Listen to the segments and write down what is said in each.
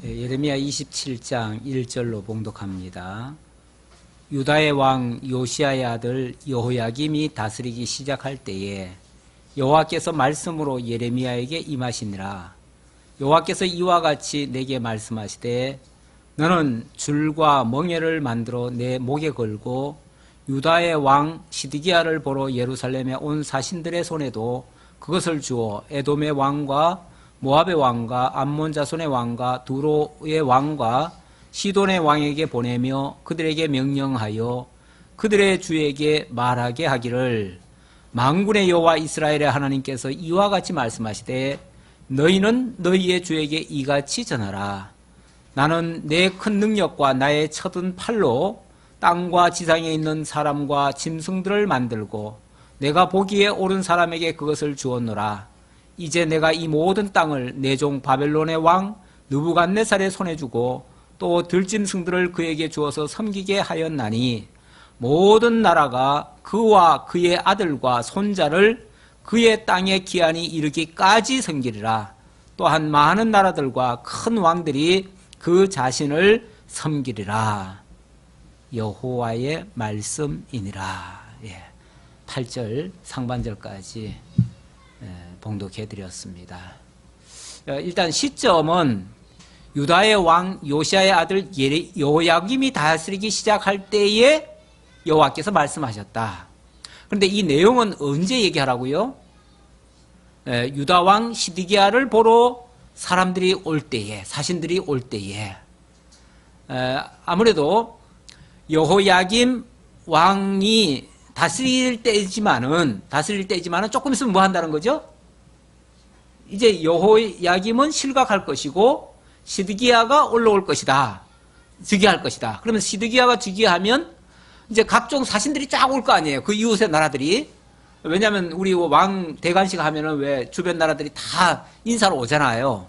예레미야 27장 1절로 봉독합니다. 유다의 왕 요시야의 아들 여호야김이 다스리기 시작할 때에 여호와께서 말씀으로 예레미야에게 임하시니라. 여호와께서 이와 같이 내게 말씀하시되 너는 줄과 멍에를 만들어 내 목에 걸고 유다의 왕 시드기야를 보러 예루살렘에 온 사신들의 손에도 그것을 주어 에돔의 왕과 모압의 왕과 암몬 자손의 왕과 두로의 왕과 시돈의 왕에게 보내며 그들에게 명령하여 그들의 주에게 말하게 하기를 만군의 여호와 이스라엘의 하나님께서 이와 같이 말씀하시되 너희는 너희의 주에게 이같이 전하라. 나는 내 큰 능력과 나의 쳐든 팔로 땅과 지상에 있는 사람과 짐승들을 만들고 내가 보기에 옳은 사람에게 그것을 주었노라. 이제 내가 이 모든 땅을 내 종 바벨론의 왕 느부갓네살의 손에 주고 또 들짐승들을 그에게 주어서 섬기게 하였나니 모든 나라가 그와 그의 아들과 손자를 그의 땅의 기한이 이르기까지 섬기리라. 또한 많은 나라들과 큰 왕들이 그 자신을 섬기리라. 여호와의 말씀이니라. 8절 상반절까지 봉독해드렸습니다. 일단 시점은 유다의 왕 요시야의 아들 여호야김이 다스리기 시작할 때에 여호와께서 말씀하셨다. 그런데 이 내용은 언제 얘기하라고요? 유다 왕 시드기야를 보러 사람들이 올 때에, 사신들이 올 때에. 아무래도 여호야김 왕이 다스릴 때지만은 조금 있으면 뭐 한다는 거죠? 이제 여호야김은 실각할 것이고 시드기야가 올라올 것이다. 즉위할 것이다. 그러면 시드기야가 즉위하면 이제 각종 사신들이 쫙 올 거 아니에요. 그 이웃의 나라들이. 왜냐하면 우리 왕 대관식 하면은 왜 주변 나라들이 다 인사로 오잖아요.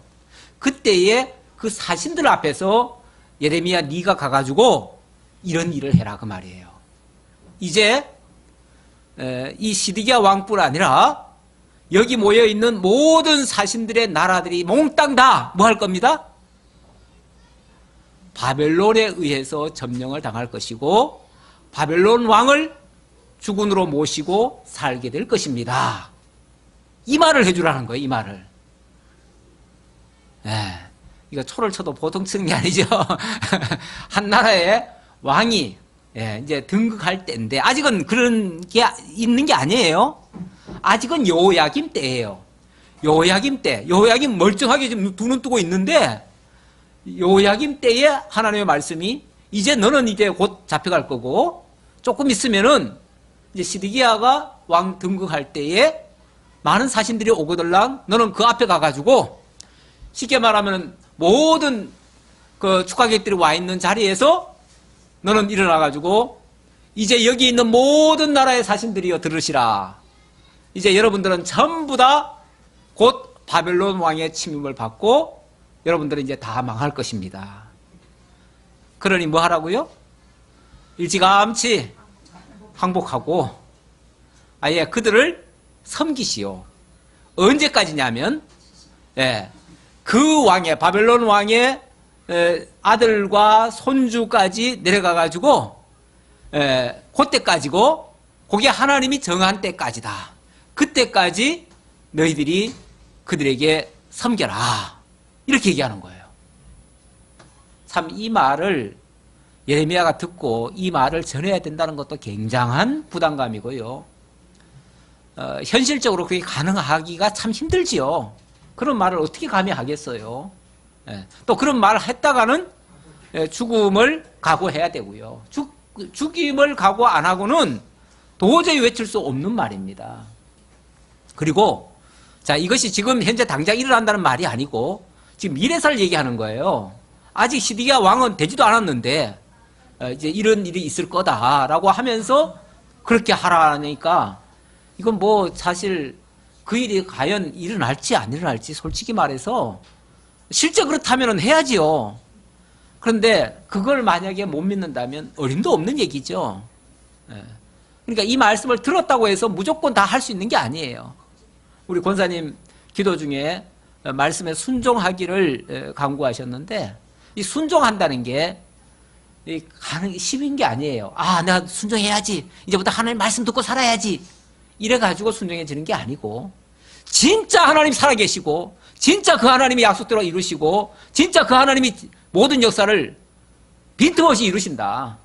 그때에 그 사신들 앞에서 예레미야 네가 가가지고 이런 일을 해라 그 말이에요. 이제 이 시드기야 왕뿐 아니라 여기 모여있는 모든 사신들의 나라들이 몽땅 다 뭐 할 겁니다? 바벨론에 의해서 점령을 당할 것이고 바벨론 왕을 주군으로 모시고 살게 될 것입니다. 이 말을 해주라는 거예요. 이 말을. 이거 초를 쳐도 보통 치는 게 아니죠. 한 나라의 왕이 이제 등극할 때인데 아직은 그런 게 있는 게 아니에요. 아직은 여호야김 때예요. 여호야김 때. 여호야김 멀쩡하게 지금 두 눈 뜨고 있는데 여호야김 때에 하나님의 말씀이 이제 너는 이제 곧 잡혀갈 거고 조금 있으면은 이제 시드기야가 왕 등극할 때에 많은 사신들이 오거들랑 너는 그 앞에 가가지고 쉽게 말하면 모든 그 축하객들이 와 있는 자리에서 너는 일어나가지고 이제 여기 있는 모든 나라의 사신들이여 들으시라. 이제 여러분들은 전부 다 곧 바벨론 왕의 침입을 받고 여러분들은 이제 다 망할 것입니다. 그러니 뭐 하라고요? 일찌감치 항복하고 아예 그들을 섬기시오. 언제까지냐면 그 왕의 바벨론 왕의 아들과 손주까지 내려가가지고 그때까지고 그게 하나님이 정한 때까지다. 그때까지 너희들이 그들에게 섬겨라. 이렇게 얘기하는 거예요. 참 이 말을 예레미야가 듣고 이 말을 전해야 된다는 것도 굉장한 부담감이고요. 현실적으로 그게 가능하기가 참 힘들지요. 그런 말을 어떻게 감히 하겠어요. 또 그런 말을 했다가는 죽음을 각오해야 되고요. 죽임을 각오 안 하고는 도저히 외칠 수 없는 말입니다. 그리고 자, 이것이 지금 현재 당장 일어난다는 말이 아니고 지금 미래사를 얘기하는 거예요. 아직 시드기야 왕은 되지도 않았는데 이제 이런 일이 있을 거다라고 하면서 그렇게 하라니까 이건 뭐 사실 그 일이 과연 일어날지 안 일어날지 솔직히 말해서 실제 그렇다면 해야지요. 그런데 그걸 만약에 못 믿는다면 어림도 없는 얘기죠. 그러니까 이 말씀을 들었다고 해서 무조건 다 할 수 있는 게 아니에요. 우리 권사님 기도 중에 말씀에 순종하기를 강구하셨는데, 이 순종한다는 게 쉬운 게 아니에요. 아, 내가 순종해야지. 이제부터 하나님 말씀 듣고 살아야지. 이래가지고 순종해지는 게 아니고, 진짜 하나님 살아계시고, 진짜 그 하나님이 약속대로 이루시고, 진짜 그 하나님이 모든 역사를 빈틈없이 이루신다.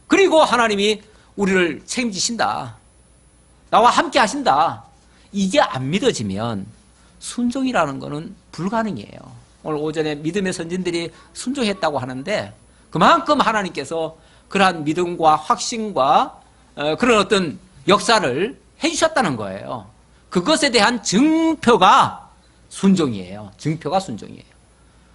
그리고 하나님이 우리를 책임지신다. 나와 함께 하신다. 이게 안 믿어지면 순종이라는 거는 불가능해요. 오늘 오전에 믿음의 선진들이 순종했다고 하는데, 그만큼 하나님께서 그러한 믿음과 확신과 그런 어떤 역사를 해주셨다는 거예요. 그것에 대한 증표가 순종이에요. 증표가 순종이에요.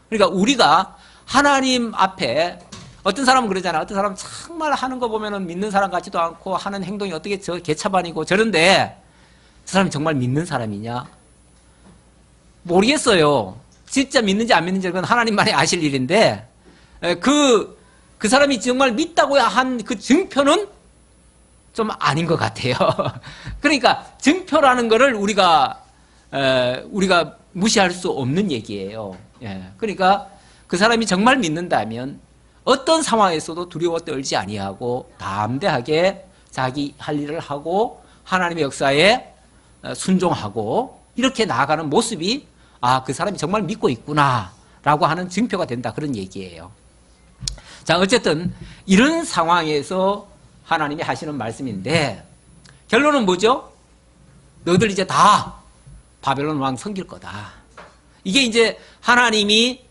그러니까 우리가 하나님 앞에, 어떤 사람은 그러잖아요. 어떤 사람은 정말 하는 거 보면은 믿는 사람 같지도 않고 하는 행동이 어떻게 저 개차반이고 저런데, 저 사람이 정말 믿는 사람이냐? 모르겠어요. 진짜 믿는지 안 믿는지 그건 하나님만이 아실 일인데, 그 사람이 정말 믿다고 한 그 증표는 좀 아닌 것 같아요. 그러니까 증표라는 거를 우리가 무시할 수 없는 얘기예요. 그러니까 그 사람이 정말 믿는다면 어떤 상황에서도 두려워 떨지 아니하고 담대하게 자기 할 일을 하고 하나님의 역사에 순종하고 이렇게 나아가는 모습이, 아, 그 사람이 정말 믿고 있구나 라고 하는 증표가 된다, 그런 얘기예요. 자, 어쨌든 이런 상황에서 하나님이 하시는 말씀인데, 결론은 뭐죠? 너희들 이제 다 바벨론 왕 섬길 거다. 이게 이제 하나님이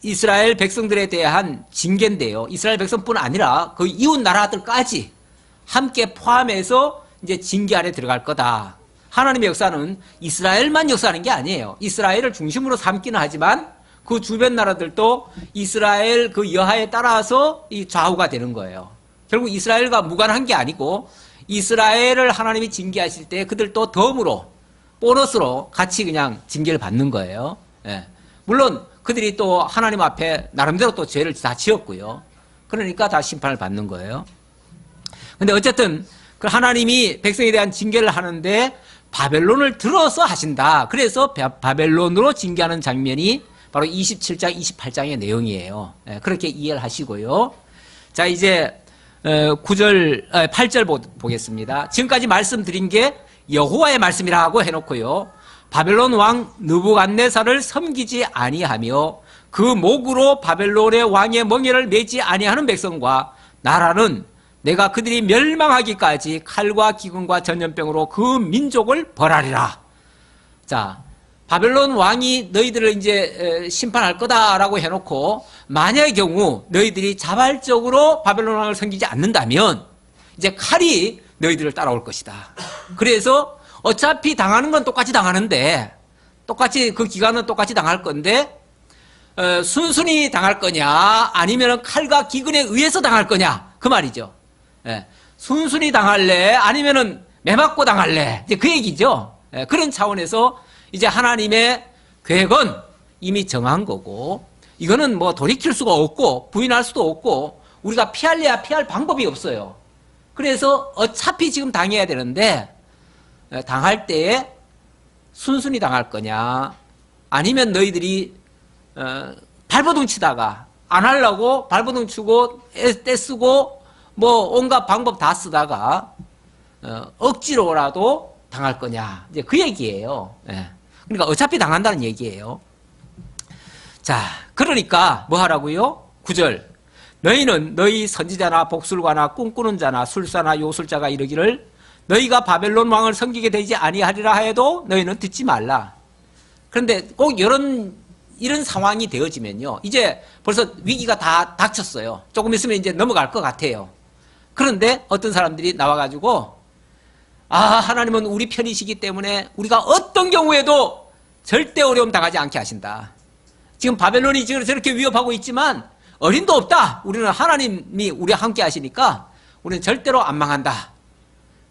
이스라엘 백성들에 대한 징계인데요. 이스라엘 백성뿐 아니라 그 이웃 나라들까지 함께 포함해서 이제 징계 안에 들어갈 거다. 하나님의 역사는 이스라엘만 역사하는 게 아니에요. 이스라엘을 중심으로 삼기는 하지만 그 주변 나라들도 이스라엘 그 여하에 따라서 이 좌우가 되는 거예요. 결국 이스라엘과 무관한 게 아니고 이스라엘을 하나님이 징계하실 때 그들도 덤으로 보너스로 같이 그냥 징계를 받는 거예요. 물론 그들이 또 하나님 앞에 나름대로 또 죄를 다 지었고요. 그러니까 다 심판을 받는 거예요. 근데 어쨌든 그 하나님이 백성에 대한 징계를 하는데 바벨론을 들어서 하신다. 그래서 바벨론으로 징계하는 장면이 바로 27장, 28장의 내용이에요. 그렇게 이해를 하시고요. 자, 이제 8절 보겠습니다. 지금까지 말씀드린 게 여호와의 말씀이라고 해놓고요. 바벨론 왕 느부갓네살을 섬기지 아니하며 그 목으로 바벨론의 왕의 멍에를 매지 아니하는 백성과 나라는 내가 그들이 멸망하기까지 칼과 기근과 전염병으로 그 민족을 벌하리라. 자, 바벨론 왕이 너희들을 이제 심판할 거다라고 해놓고 만약의 경우 너희들이 자발적으로 바벨론 왕을 섬기지 않는다면 이제 칼이 너희들을 따라올 것이다. 그래서 어차피 당하는 건 똑같이 당하는데, 똑같이 그 기간은 똑같이 당할 건데 순순히 당할 거냐 아니면 칼과 기근에 의해서 당할 거냐, 그 말이죠. 순순히 당할래 아니면은 매 맞고 당할래, 이제 그 얘기죠. 그런 차원에서 이제 하나님의 계획은 이미 정한 거고, 이거는 뭐 돌이킬 수가 없고 부인할 수도 없고 우리가 피할래야 피할 방법이 없어요. 그래서 어차피 지금 당해야 되는데, 당할 때에 순순히 당할 거냐 아니면 너희들이 발버둥 치다가 안 하려고 발버둥 치고 떼쓰고 뭐 온갖 방법 다 쓰다가 억지로라도 당할 거냐, 이제 그 얘기예요. 그러니까 어차피 당한다는 얘기예요. 자, 그러니까 뭐 하라고요? 9절. 너희는 너희 선지자나 복술가나 꿈꾸는 자나 술사나 요술자가 이르기를 너희가 바벨론 왕을 섬기게 되지 아니하리라 하여도 너희는 듣지 말라. 그런데 꼭 이런 상황이 되어지면요, 이제 벌써 위기가 다 닥쳤어요. 조금 있으면 이제 넘어갈 것 같아요. 그런데 어떤 사람들이 나와가지고, 아, 하나님은 우리 편이시기 때문에 우리가 어떤 경우에도 절대 어려움 당하지 않게 하신다. 지금 바벨론이 지금 저렇게 위협하고 있지만 어림도 없다. 우리는 하나님이 우리와 함께 하시니까 우리는 절대로 안 망한다.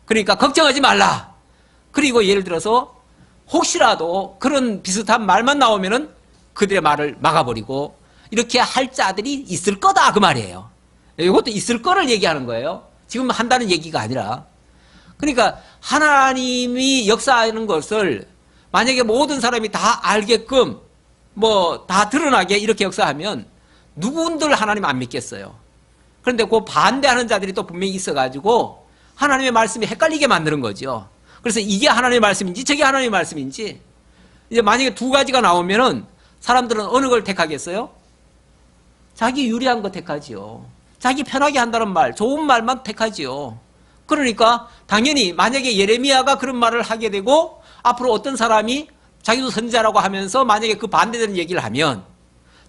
그러니까 걱정하지 말라. 그리고 예를 들어서 혹시라도 그런 비슷한 말만 나오면은 그들의 말을 막아버리고 이렇게 할 자들이 있을 거다, 그 말이에요. 이것도 있을 거를 얘기하는 거예요. 지금 한다는 얘기가 아니라. 그러니까 하나님이 역사하는 것을 만약에 모든 사람이 다 알게끔 뭐 다 드러나게 이렇게 역사하면 누군들 하나님 안 믿겠어요. 그런데 그 반대하는 자들이 또 분명히 있어가지고 하나님의 말씀이 헷갈리게 만드는 거죠. 그래서 이게 하나님의 말씀인지 저게 하나님의 말씀인지 이제 만약에 두 가지가 나오면은 사람들은 어느 걸 택하겠어요? 자기 유리한 거 택하지요. 자기 편하게 한다는 말, 좋은 말만 택하지요. 그러니까 당연히 만약에 예레미야가 그런 말을 하게 되고 앞으로 어떤 사람이 자기도 선지자라고 하면서 만약에 그 반대되는 얘기를 하면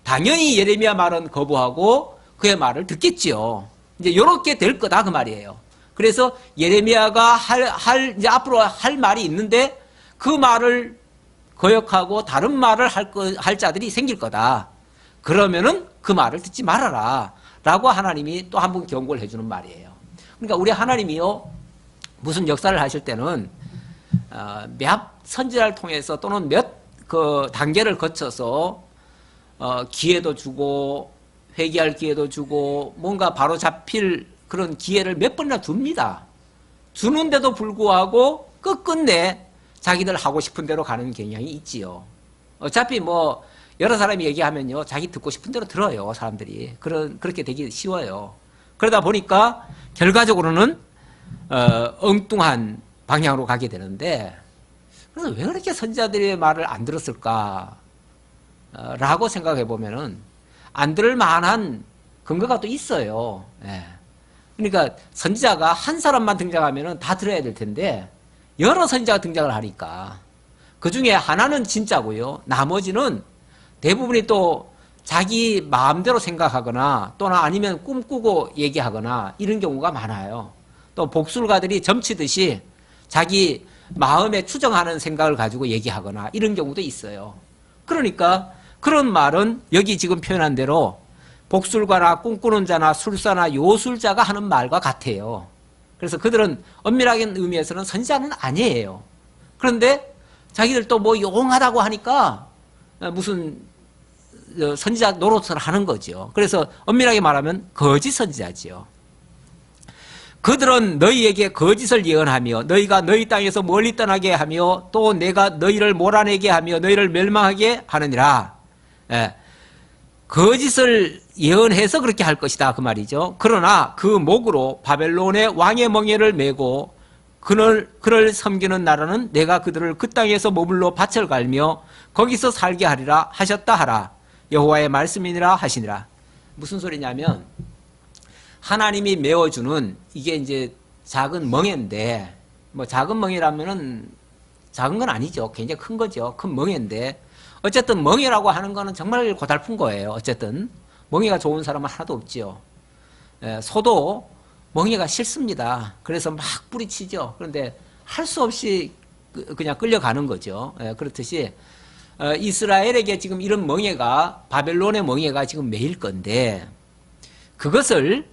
당연히 예레미야 말은 거부하고 그의 말을 듣겠지요. 이제 이렇게 될 거다 그 말이에요. 그래서 예레미야가 이제 앞으로 할 말이 있는데 그 말을 거역하고 다른 말을 할 자들이 생길 거다. 그러면은 그 말을 듣지 말아라. 라고 하나님이 또 한 번 경고를 해주는 말이에요. 그러니까 우리 하나님이요, 무슨 역사를 하실 때는, 몇 선지자를 통해서 또는 몇 그 단계를 거쳐서, 기회도 주고, 회개할 기회도 주고, 뭔가 바로 잡힐 그런 기회를 몇 번이나 줍니다. 주는데도 불구하고 끝끝내 자기들 하고 싶은 대로 가는 경향이 있지요. 어차피 뭐 여러 사람이 얘기하면요 자기 듣고 싶은 대로 들어요. 사람들이 그렇게 되기 쉬워요. 그러다 보니까 결과적으로는 엉뚱한 방향으로 가게 되는데, 그래서 왜 그렇게 선지자들의 말을 안 들었을까 라고 생각해 보면은 안 들을 만한 근거가 또 있어요. 예. 그러니까 선지자가 한 사람만 등장하면은 다 들어야 될 텐데 여러 선지자가 등장을 하니까 그 중에 하나는 진짜고요. 나머지는 대부분이 또 자기 마음대로 생각하거나 또는 아니면 꿈꾸고 얘기하거나 이런 경우가 많아요. 또 복술가들이 점치듯이 자기 마음에 추정하는 생각을 가지고 얘기하거나 이런 경우도 있어요. 그러니까 그런 말은 여기 지금 표현한 대로 복술가나 꿈꾸는 자나 술사나 요술자가 하는 말과 같아요. 그래서 그들은 엄밀하게 의미에서는 선지자는 아니에요. 그런데 자기들도 뭐 용하다고 하니까 무슨 선지자 노릇을 하는 거죠. 그래서 엄밀하게 말하면 거짓 선지자지요. 그들은 너희에게 거짓을 예언하며 너희가 너희 땅에서 멀리 떠나게 하며 또 내가 너희를 몰아내게 하며 너희를 멸망하게 하느니라. 예. 거짓을 예언해서 그렇게 할 것이다 그 말이죠. 그러나 그 목으로 바벨론의 왕의 멍에를 메고 그를 섬기는 나라는 내가 그들을 그 땅에서 머물러 밭을 갈며 거기서 살게 하리라 하셨다 하라. 여호와의 말씀이니라 하시니라. 무슨 소리냐면 하나님이 메워주는 이게 이제 작은 멍에인데, 뭐 작은 멍이라면은 작은 건 아니죠. 굉장히 큰 거죠. 큰 멍에인데 어쨌든 멍에라고 하는 거는 정말 고달픈 거예요. 어쨌든 멍에가 좋은 사람은 하나도 없지요. 소도 멍에가 싫습니다. 그래서 막 뿌리치죠. 그런데 할 수 없이 그냥 끌려가는 거죠. 그렇듯이 이스라엘에게 지금 이런 멍에가, 바벨론의 멍에가 지금 매일 건데 그것을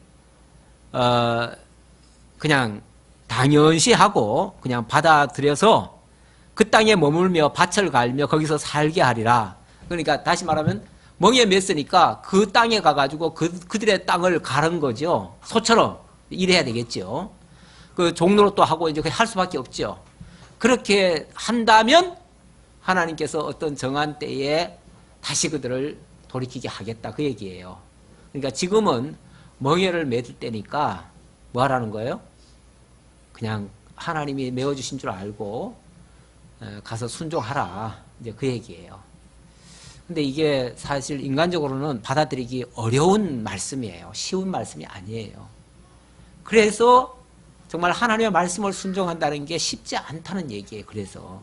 그냥 당연시 하고 그냥 받아들여서 그 땅에 머물며 밭을 갈며 거기서 살게 하리라. 그러니까 다시 말하면 멍에 맸으니까 그 땅에 가가지고 그들의 땅을 가른 거죠. 소처럼 일해야 되겠죠. 그 종로로 또 하고 이제 할 수밖에 없죠. 그렇게 한다면 하나님께서 어떤 정한 때에 다시 그들을 돌이키게 하겠다 그 얘기예요. 그러니까 지금은 멍에를 매들 때니까 뭐 하라는 거예요? 그냥 하나님이 메워주신 줄 알고 가서 순종하라. 이제 그 얘기예요. 근데 이게 사실 인간적으로는 받아들이기 어려운 말씀이에요. 쉬운 말씀이 아니에요. 그래서 정말 하나님의 말씀을 순종한다는 게 쉽지 않다는 얘기예요. 그래서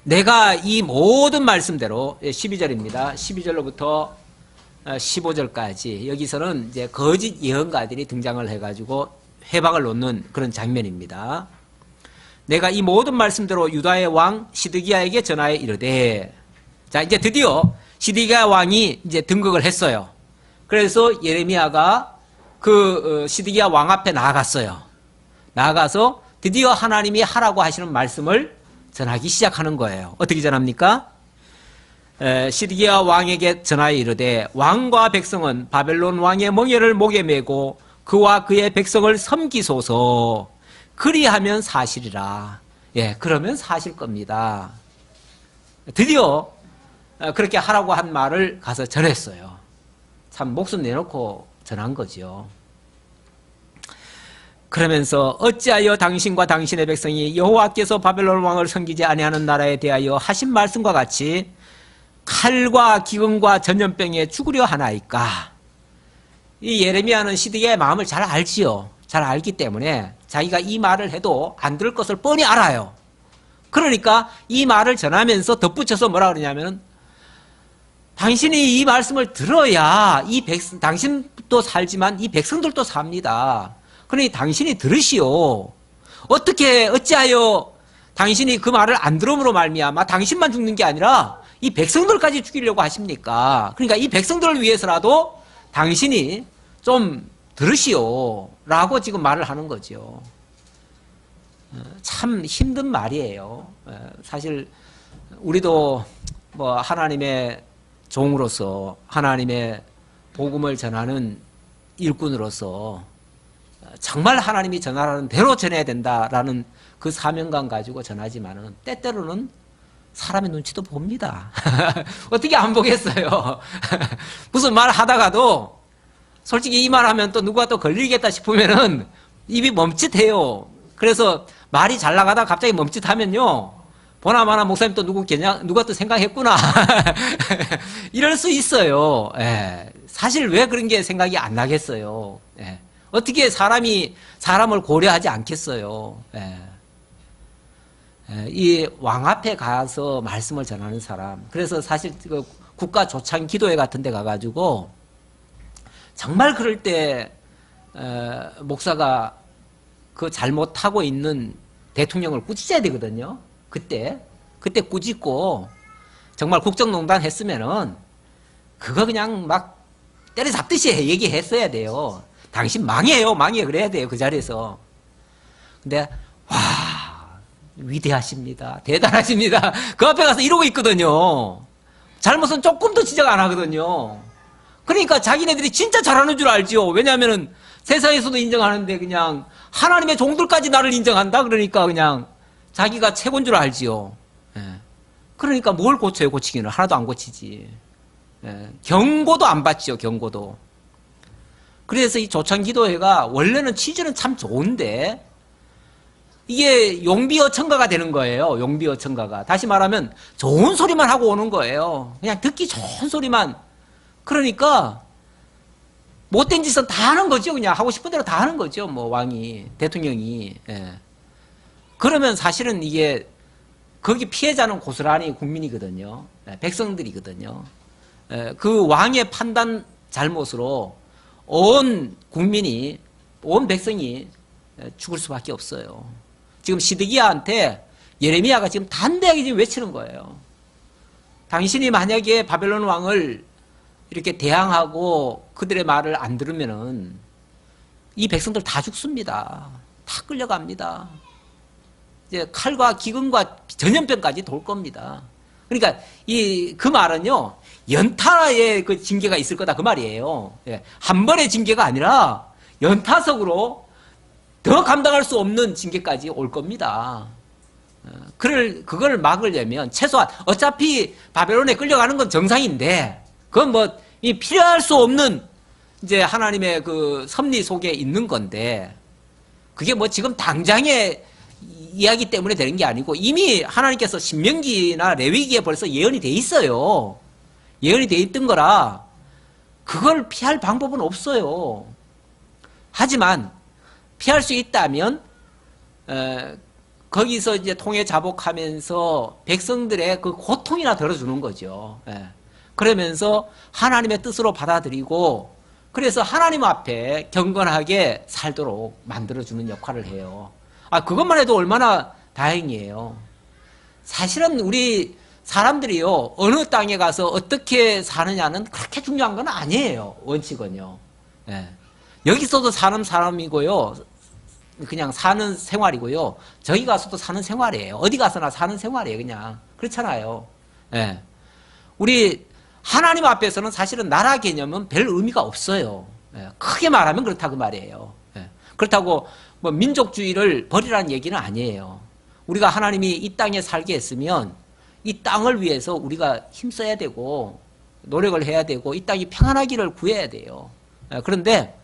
내가 이 모든 말씀대로 12절입니다. 12절로부터 15절까지 여기서는 이제 거짓 예언가들이 등장을 해가지고 회방을 놓는 그런 장면입니다. 내가 이 모든 말씀대로 유다의 왕 시드기야에게 전하여 이르되, 자 이제 드디어 시드기야 왕이 이제 등극을 했어요. 그래서 예레미야가 그 시드기야 왕 앞에 나아갔어요. 나아가서 드디어 하나님이 하라고 하시는 말씀을 전하기 시작하는 거예요. 어떻게 전합니까? 시드기야 왕에게 전하여 이르되 왕과 백성은 바벨론 왕의 멍에를 목에 메고 그와 그의 백성을 섬기소서. 그리하면 사실이라. 예, 그러면 사실 겁니다. 드디어 그렇게 하라고 한 말을 가서 전했어요. 참 목숨 내놓고 전한 거죠. 그러면서 어찌하여 당신과 당신의 백성이 여호와께서 바벨론 왕을 섬기지 아니하는 나라에 대하여 하신 말씀과 같이 칼과 기근과 전염병에 죽으려 하나이까. 이 예레미야는 시드기야의 마음을 잘 알지요. 잘 알기 때문에 자기가 이 말을 해도 안 들을 것을 뻔히 알아요. 그러니까 이 말을 전하면서 덧붙여서 뭐라 그러냐면, 당신이 이 말씀을 들어야 당신도 살지만 이 백성들도 삽니다. 그러니 당신이 들으시오. 어찌하여 당신이 그 말을 안 들음으로 말미암아 당신만 죽는 게 아니라 이 백성들까지 죽이려고 하십니까? 그러니까 이 백성들을 위해서라도 당신이 좀 들으시오 라고 지금 말을 하는 거죠. 참 힘든 말이에요. 사실 우리도 뭐 하나님의 종으로서 하나님의 복음을 전하는 일꾼으로서 정말 하나님이 전하라는 대로 전해야 된다라는 그 사명감 가지고 전하지만은 때때로는 사람의 눈치도 봅니다. 어떻게 안 보겠어요? 무슨 말 하다가도 솔직히 이 말 하면 또 누가 또 걸리겠다 싶으면은 입이 멈칫해요. 그래서 말이 잘 나가다가 갑자기 멈칫하면요, 보나마나 목사님 또 누가 또 생각했구나. 이럴 수 있어요. 예. 사실 왜 그런 게 생각이 안 나겠어요. 예. 어떻게 사람이 사람을 고려하지 않겠어요. 예. 이 왕 앞에 가서 말씀을 전하는 사람. 그래서 사실 그 국가 조창 기도회 같은 데 가가지고 정말 그럴 때 목사가 그 잘못하고 있는 대통령을 꾸짖어야 되거든요. 그때 꾸짖고 정말 국정농단 했으면은 그거 그냥 막 때려잡듯이 얘기했어야 돼요. 당신 망해요 그래야 돼요, 그 자리에서. 근데 와, 위대하십니다, 대단하십니다, 그 앞에 가서 이러고 있거든요. 잘못은 조금도 지적 안 하거든요. 그러니까 자기네들이 진짜 잘하는 줄 알지요. 왜냐하면은 세상에서도 인정하는데 그냥 하나님의 종들까지 나를 인정한다 그러니까 그냥 자기가 최고인 줄 알지요. 예. 그러니까 뭘 고쳐요? 고치기는 하나도 안 고치지. 예. 경고도 안 받죠, 경고도. 그래서 이 조창기도회가 원래는 취지는 참 좋은데 이게 용비어천가가 되는 거예요. 용비어천가가. 다시 말하면 좋은 소리만 하고 오는 거예요. 그냥 듣기 좋은 소리만. 그러니까 못된 짓은 다 하는 거죠. 그냥 하고 싶은 대로 다 하는 거죠. 뭐 왕이, 대통령이. 예. 그러면 사실은 이게 거기 피해자는 고스란히 국민이거든요. 예, 백성들이거든요. 예, 그 왕의 판단 잘못으로 온 국민이, 온 백성이 죽을 수밖에 없어요. 지금 시드기야한테 예레미야가 지금 단대하게 지금 외치는 거예요. 당신이 만약에 바벨론 왕을 이렇게 대항하고 그들의 말을 안 들으면은 이 백성들 다 죽습니다. 다 끌려갑니다. 이제 칼과 기근과 전염병까지 돌 겁니다. 그러니까 그 말은요, 연타의 그 징계가 있을 거다 그 말이에요. 예, 한 번의 징계가 아니라 연타석으로 더 감당할 수 없는 징계까지 올 겁니다. 그걸 막으려면 최소한 어차피 바벨론에 끌려가는 건 정상인데 그건 뭐 이 필요할 수 없는 이제 하나님의 그 섭리 속에 있는 건데 그게 뭐 지금 당장의 이야기 때문에 되는 게 아니고 이미 하나님께서 신명기나 레위기에 벌써 예언이 돼 있어요. 예언이 돼 있던 거라 그걸 피할 방법은 없어요. 하지만 피할 수 있다면 거기서 이제 통해 자복하면서 백성들의 그 고통이나 덜어주는 거죠. 그러면서 하나님의 뜻으로 받아들이고 그래서 하나님 앞에 경건하게 살도록 만들어주는 역할을 해요. 그것만 해도 얼마나 다행이에요. 사실은 우리 사람들이요, 어느 땅에 가서 어떻게 사느냐는 그렇게 중요한 건 아니에요. 원칙은요. 여기서도 사는 사람이고요, 그냥 사는 생활이고요, 저기 가서도 사는 생활이에요. 어디 가서나 사는 생활이에요. 그냥 그렇잖아요. 우리 하나님 앞에서는 사실은 나라 개념은 별 의미가 없어요. 크게 말하면 그렇다 그 말이에요. 그렇다고 뭐 민족주의를 버리라는 얘기는 아니에요. 우리가 하나님이 이 땅에 살게 했으면 이 땅을 위해서 우리가 힘써야 되고 노력을 해야 되고 이 땅이 평안하기를 구해야 돼요. 그런데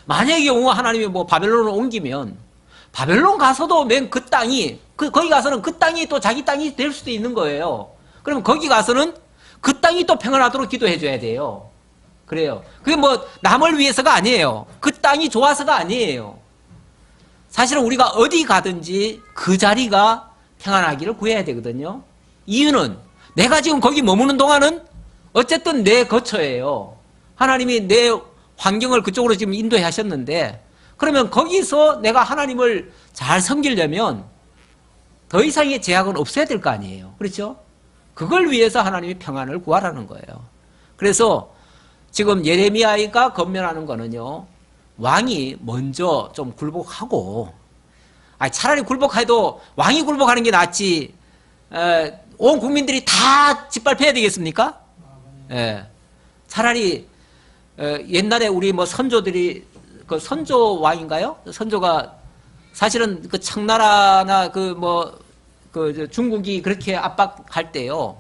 만약의 경우 하나님이 뭐 바벨론을 옮기면 바벨론 가서도 맨 그 땅이 거기 가서는 그 땅이 또 자기 땅이 될 수도 있는 거예요. 그러면 거기 가서는 그 땅이 또 평안하도록 기도해 줘야 돼요. 그래요. 그게 뭐 남을 위해서가 아니에요. 그 땅이 좋아서가 아니에요. 사실은 우리가 어디 가든지 그 자리가 평안하기를 구해야 되거든요. 이유는 내가 지금 거기 머무는 동안은 어쨌든 내 거처예요. 하나님이 내 환경을 그쪽으로 지금 인도해 하셨는데 그러면 거기서 내가 하나님을 잘 섬기려면 더 이상의 제약은 없어야 될 거 아니에요. 그렇죠? 그걸 위해서 하나님이 평안을 구하라는 거예요. 그래서 지금 예레미야가 권면하는 거는요. 왕이 먼저 좀 굴복하고 차라리 굴복해도 왕이 굴복하는 게 낫지 온 국민들이 다 짓밟혀야 되겠습니까? 예. 차라리 옛날에 우리 뭐 선조들이 그 선조 왕인가요? 선조가 사실은 그 청나라나 그 중국이 그렇게 압박할 때요.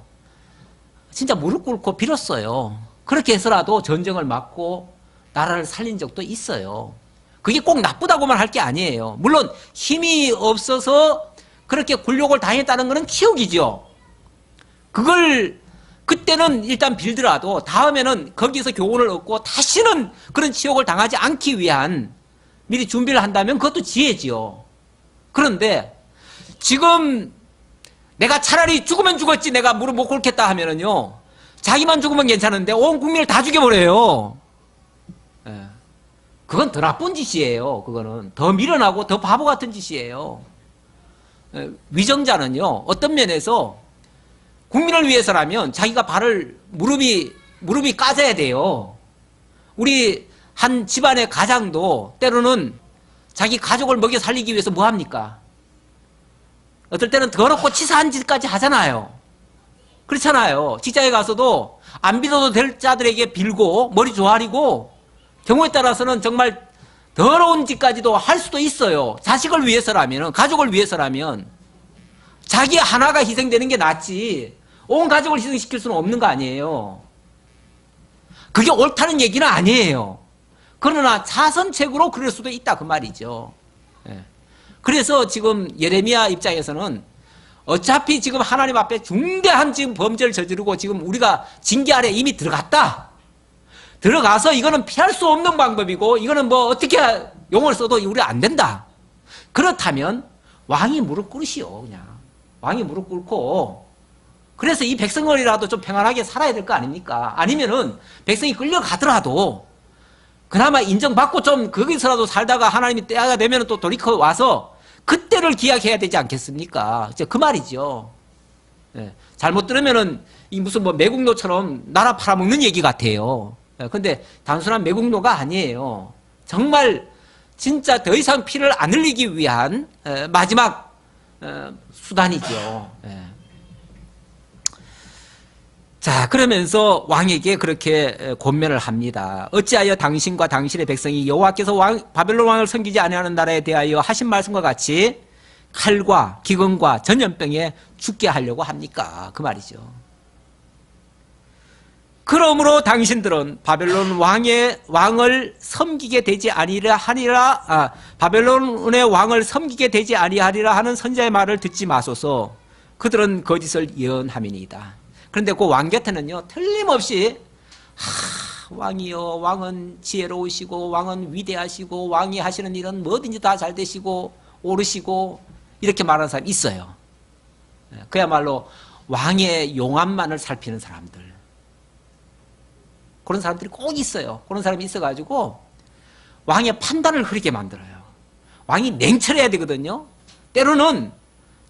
진짜 무릎 꿇고 빌었어요. 그렇게 해서라도 전쟁을 막고 나라를 살린 적도 있어요. 그게 꼭 나쁘다고만 할 게 아니에요. 물론 힘이 없어서 그렇게 굴욕을 당했다는 것은 치욕이죠. 그걸 그때는 일단 빌더라도 다음에는 거기서 교훈을 얻고 다시는 그런 치욕을 당하지 않기 위한 미리 준비를 한다면 그것도 지혜지요. 그런데 지금 내가 차라리 죽으면 죽었지 내가 무릎 못 꿇겠다 하면은요. 자기만 죽으면 괜찮은데 온 국민을 다 죽여버려요. 예. 그건 더 나쁜 짓이에요. 그거는 더 미련하고 더 바보 같은 짓이에요. 예. 위정자는요. 어떤 면에서 국민을 위해서라면 자기가 무릎이 까져야 돼요. 우리 한 집안의 가장도 때로는 자기 가족을 먹여 살리기 위해서 뭐 합니까? 어떨 때는 더럽고 치사한 짓까지 하잖아요. 그렇잖아요. 직장에 가서도 안 믿어도 될 자들에게 빌고 머리 조아리고 경우에 따라서는 정말 더러운 짓까지도 할 수도 있어요. 자식을 위해서라면, 가족을 위해서라면 자기 하나가 희생되는 게 낫지 온 가족을 희생시킬 수는 없는 거 아니에요. 그게 옳다는 얘기는 아니에요. 그러나 자선책으로 그럴 수도 있다 그 말이죠. 예. 그래서 지금 예레미야 입장에서는 어차피 지금 하나님 앞에 중대한 지금 범죄를 저지르고 지금 우리가 징계 아래 이미 들어가서 이거는 피할 수 없는 방법이고 이거는 뭐 어떻게 용어를 써도 우리 안 된다. 그렇다면 왕이 무릎 꿇으시오. 그냥 왕이 무릎 꿇고 그래서 이 백성을이라도 좀 평안하게 살아야 될 거 아닙니까? 아니면은 백성이 끌려가더라도 그나마 인정받고 좀 거기서라도 살다가 하나님이 때가 되면 또 돌이켜 와서 그때를 기약해야 되지 않겠습니까? 그 말이죠. 예. 잘못 들으면은 이 무슨 뭐 매국노처럼 나라 팔아먹는 얘기 같아요. 예. 근데 단순한 매국노가 아니에요. 정말 진짜 더 이상 피를 안 흘리기 위한 마지막 수단이죠. 예. 자, 그러면서 왕에게 그렇게 권면을 합니다. 어찌하여 당신과 당신의 백성이 여호와께서 바벨론 왕을 섬기지 아니하는 나라에 대하여 하신 말씀과 같이 칼과 기근과 전염병에 죽게 하려고 합니까? 그 말이죠. 그러므로 당신들은 바벨론 왕을 섬기게 되지 아니하리라 바벨론의 왕을 섬기게 되지 아니하리라 하는 선지자의 말을 듣지 마소서. 그들은 거짓을 예언함이니이다. 그런데 그 왕 곁에는요, 틀림없이, 왕이요, 왕은 지혜로우시고, 왕은 위대하시고, 왕이 하시는 일은 뭐든지 다 잘 되시고, 오르시고, 이렇게 말하는 사람이 있어요. 그야말로 왕의 용암만을 살피는 사람들. 그런 사람들이 꼭 있어요. 그런 사람이 있어가지고, 왕의 판단을 흐리게 만들어요. 왕이 냉철해야 되거든요. 때로는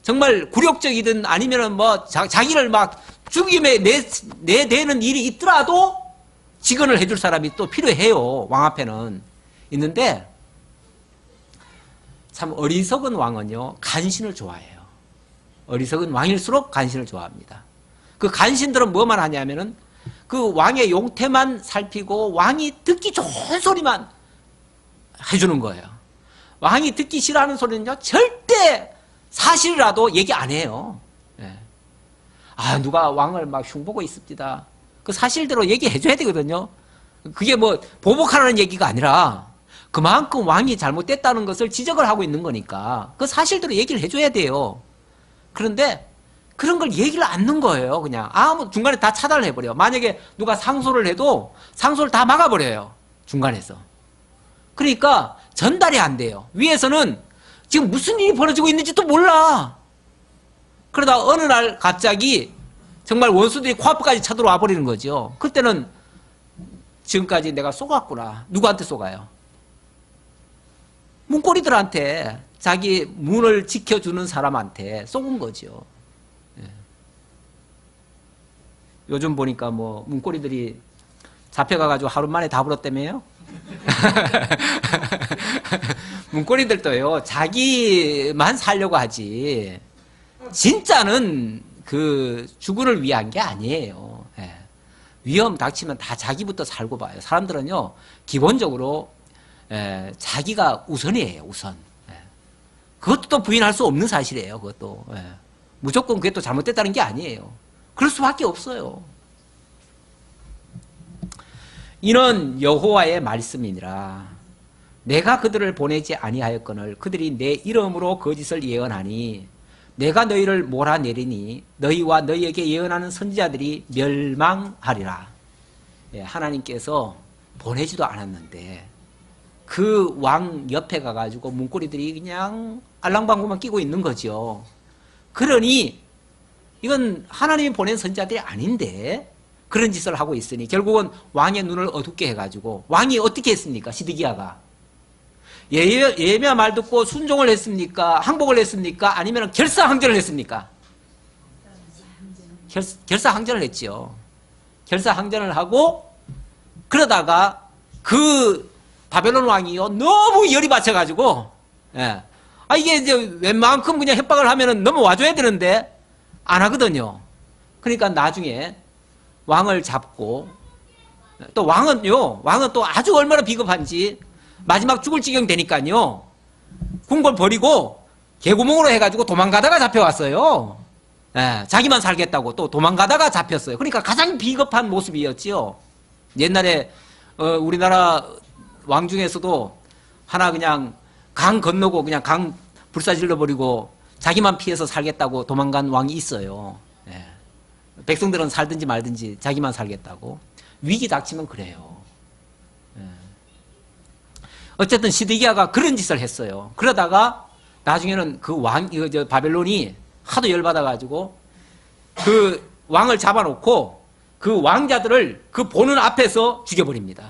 정말 굴욕적이든 아니면은 뭐 자기를 막 죽임에 내대는 일이 있더라도 직언을 해줄 사람이 또 필요해요. 왕 앞에는 있는데 참 어리석은 왕은요 간신을 좋아해요. 어리석은 왕일수록 간신을 좋아합니다. 그 간신들은 뭐만 하냐면은 그 왕의 용태만 살피고 왕이 듣기 좋은 소리만 해주는 거예요. 왕이 듣기 싫어하는 소리는요 절대 사실이라도 얘기 안 해요. 예. 아, 누가 왕을 막 흉보고 있습니다. 그 사실대로 얘기해줘야 되거든요. 그게 뭐 보복하라는 얘기가 아니라 그만큼 왕이 잘못됐다는 것을 지적을 하고 있는 거니까 그 사실대로 얘기를 해줘야 돼요. 그런데 그런 걸 얘기를 않는 거예요. 그냥 아무 중간에 다 차단을 해버려. 만약에 누가 상소를 해도 상소를 다 막아버려요. 중간에서. 그러니까 전달이 안 돼요. 위에서는 지금 무슨 일이 벌어지고 있는지도 몰라. 그러다 어느 날 갑자기 정말 원수들이 코앞까지 쳐들어와 버리는 거죠. 그때는 지금까지 내가 쏘갔구나. 누구한테 쏘가요? 문고리들한테, 자기 문을 지켜주는 사람한테 쏘은 거죠. 예. 요즘 보니까 뭐 문고리들이 잡혀가가지고 하루 만에 다 불었다며요? 문고리들도요, 자기만 살려고 하지 진짜는 그 주군을 위한 게 아니에요. 예. 위험 닥치면 다 자기부터 살고 봐요. 사람들은요, 기본적으로 자기가 우선이에요. 우선. 예. 그것도 또 부인할 수 없는 사실이에요. 그것도. 예. 무조건 그게 또 잘못됐다는 게 아니에요. 그럴 수밖에 없어요. 이는 여호와의 말씀이니라. 내가 그들을 보내지 아니하였거늘 그들이 내 이름으로 거짓을 예언하니 내가 너희를 몰아내리니 너희와 너희에게 예언하는 선지자들이 멸망하리라. 예, 하나님께서 보내지도 않았는데 그 왕 옆에 가가지고 문고리들이 그냥 알랑방구만 끼고 있는 거죠. 그러니 이건 하나님이 보낸 선지자들이 아닌데 그런 짓을 하고 있으니 결국은 왕의 눈을 어둡게 해가지고 왕이 어떻게 했습니까? 시드기야가 예미야 말 듣고 순종을 했습니까? 항복을 했습니까? 아니면 결사항전을 했습니까? 결사항전을 했지요. 결사항전을 하고 그러다가 그 바벨론 왕이요 너무 열이 받쳐가지고 예. 아 이게 이제 웬만큼 그냥 협박을 하면은 넘어와줘야 되는데 안 하거든요. 그러니까 나중에 왕을 잡고 또 왕은 또 아주 얼마나 비겁한지 마지막 죽을 지경 되니까요 궁궐 버리고 개구멍으로 해가지고 도망가다가 잡혀왔어요. 예, 자기만 살겠다고 또 도망가다가 잡혔어요. 그러니까 가장 비겁한 모습이었지요. 옛날에 우리나라 왕 중에서도 하나 그냥 강 건너고 그냥 강 불사질러 버리고 자기만 피해서 살겠다고 도망간 왕이 있어요. 예. 백성들은 살든지 말든지 자기만 살겠다고. 위기 닥치면 그래요. 예. 어쨌든 시드기야가 그런 짓을 했어요. 그러다가 나중에는 그 바벨론이 하도 열받아가지고 그 왕을 잡아놓고 그 왕자들을 그 보는 앞에서 죽여버립니다.